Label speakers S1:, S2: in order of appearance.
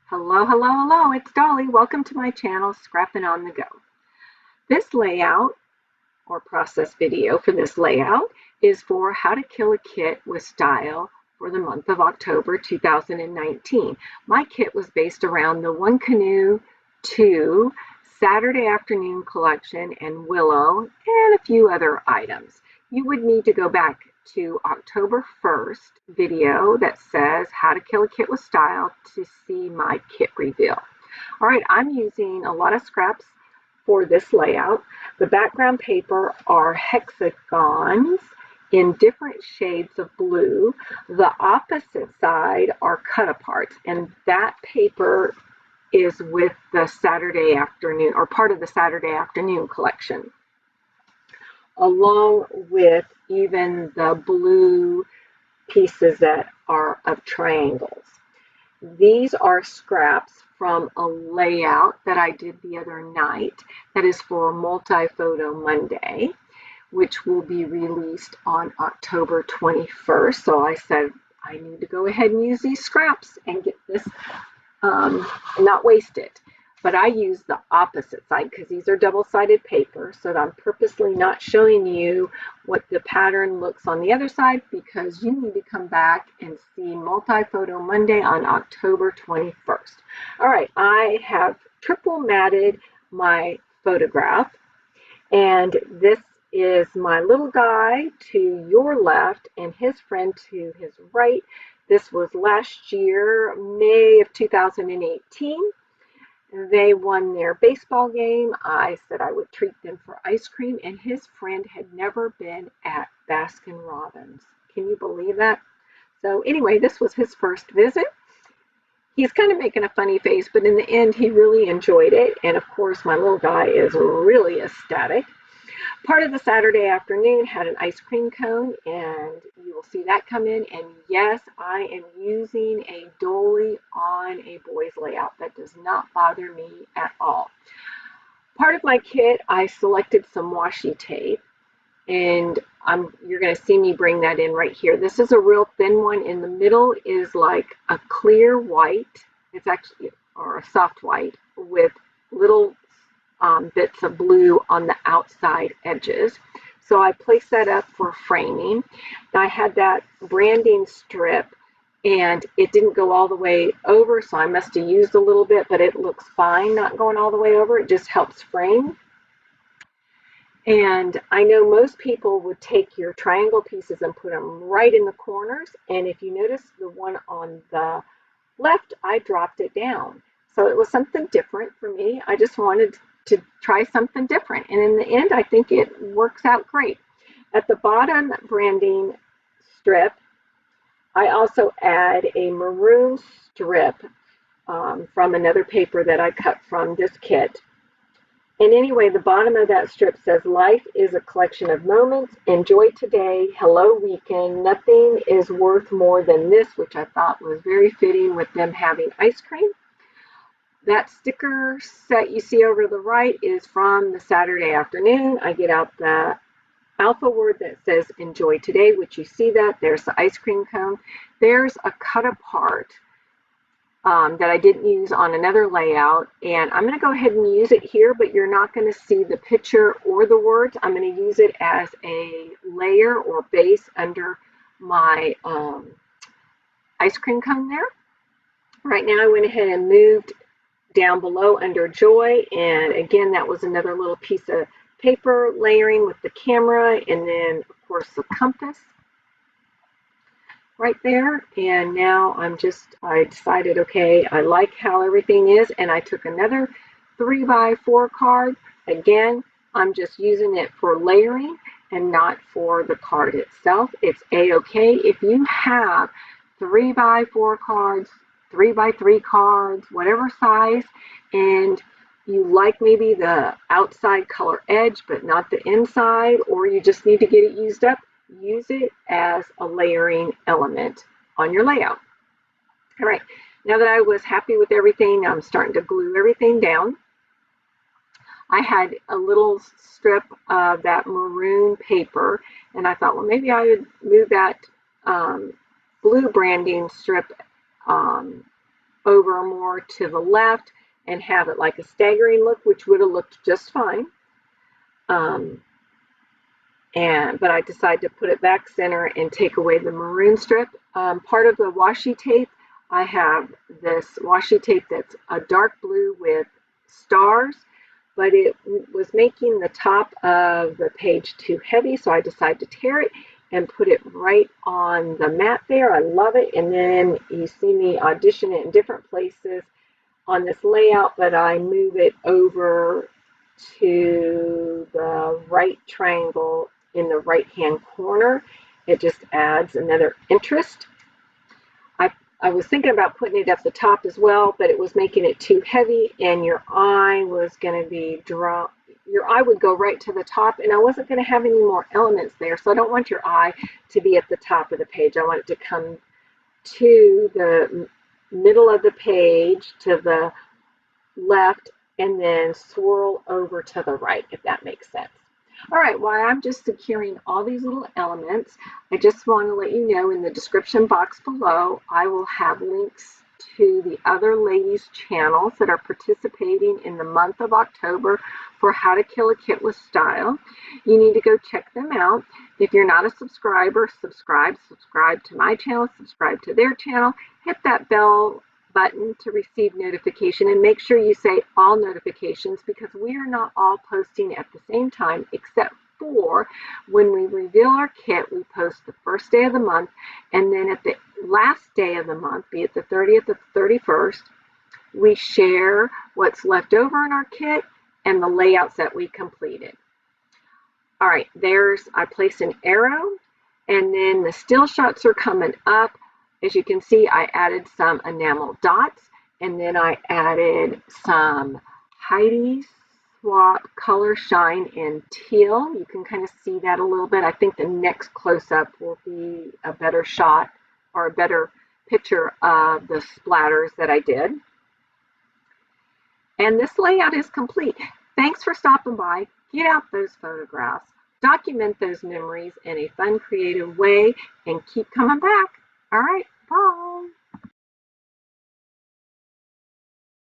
S1: Hello, hello, hello, it's Dolly. Welcome to my channel, Scrapping on the Go. This layout or process video for this layout is for how to kill a kit with style for the month of October 2019. My kit was based around the One Canoe 2 Saturday Afternoon collection and Willow and a few other items. You would need to go back to October 1st video that says how to kill a kit with style to see my kit reveal. All right, I'm using a lot of scraps for this layout. The background paper are hexagons in different shades of blue. The opposite side are cut aparts, and that paper is with the Saturday afternoon or part of the Saturday afternoon collection, along with even the blue pieces that are of triangles. These are scraps from a layout that I did the other night that is for Multi-Photo Monday, which will be released on October 21st. So I said I need to go ahead and use these scraps and get this, not waste it. But I use the opposite side because these are double-sided paper, so that I'm purposely not showing you what the pattern looks on the other side because you need to come back and see Multi-Photo Monday on October 21st. All right, I have triple matted my photograph, and this is my little guy to your left and his friend to his right. This was last year, May of 2018. They won their baseball game. I said I would treat them for ice cream, and his friend had never been at Baskin Robbins. Can you believe that? So anyway, this was his first visit. He's kind of making a funny face, but in the end, he really enjoyed it. And of course, my little guy is really ecstatic. Part of the Saturday afternoon had an ice cream cone, and you will see that come in. And yes, I am using a dolly on a boys layout. That does not bother me at all. Part of my kit, I selected some washi tape, and you're going to see me bring that in right here. This is a real thin one. In the middle is like a clear white. It's actually, or a soft white with little bits of blue on the outside edges. So I placed that up for framing. I had that branding strip and it didn't go all the way over, so I must have used a little bit, but it looks fine not going all the way over. It just helps frame. And I know most people would take your triangle pieces and put them right in the corners. And if you notice the one on the left, I dropped it down. So it was something different for me. I just wanted to try something different. And in the end, I think it works out great. At the bottom branding strip, I also add a maroon strip from another paper that I cut from this kit. And anyway, the bottom of that strip says, life is a collection of moments. Enjoy today. Hello, weekend. Nothing is worth more than this, which I thought was very fitting with them having ice cream. That sticker set you see over to the right is from the Saturday afternoon. I get out the alpha word that says enjoy today, which you see that. There's the ice cream cone. There's a cut apart that I didn't use on another layout, and I'm going to go ahead and use it here, but you're not going to see the picture or the words. I'm going to use it as a layer or base under my ice cream cone there. Right now I went ahead and moved down below under joy, and again that was another little piece of paper layering with the camera, and then of course the compass right there. And now I decided, okay, I like how everything is, and I took another 3x4 card. Again, I'm just using it for layering and not for the card itself. It's a-okay if you have 3x4 cards, 3x3 cards, whatever size, and you like maybe the outside color edge but not the inside, or you just need to get it used up, use it as a layering element on your layout. All right, now that I was happy with everything, I'm starting to glue everything down. I had a little strip of that maroon paper, and I thought, well, maybe I would move that blue branding strip over more to the left and have it like a staggering look, which would have looked just fine. But I decided to put it back center and take away the maroon strip. Part of the washi tape, I have this washi tape that's a dark blue with stars, but it was making the top of the page too heavy, so I decided to tear it and put it right on the mat there. I love it. And then you see me audition it in different places on this layout, but I move it over to the right triangle in the right hand corner. It just adds another interest. I was thinking about putting it at the top as well, but it was making it too heavy, and your eye was going to be drawn. Your eye would go right to the top, and I wasn't going to have any more elements there, so I don't want your eye to be at the top of the page. I want it to come to the middle of the page, to the left, and then swirl over to the right, if that makes sense. All right, while I'm just securing all these little elements, I just want to let you know in the description box below, I will have links to the other ladies' channels that are participating in the month of October for How to Kill a Kit with Style. You need to go check them out. If you're not a subscriber, subscribe to my channel, subscribe to their channel, hit that bell button to receive notification, and make sure you say all notifications, because we are not all posting at the same time, except for when we reveal our kit. We post the first day of the month, and then at the last day of the month, be it the 30th or the 31st, we share what's left over in our kit and the layouts that we completed. All right, I place an arrow, and then the still shots are coming up. As you can see, I added some enamel dots, and then I added some Heidi Swap Color Shine in teal. You can kind of see that a little bit. I think the next close-up will be a better shot or a better picture of the splatters that I did. And this layout is complete. Thanks for stopping by. Get out those photographs, document those memories in a fun, creative way, and keep coming back. All right.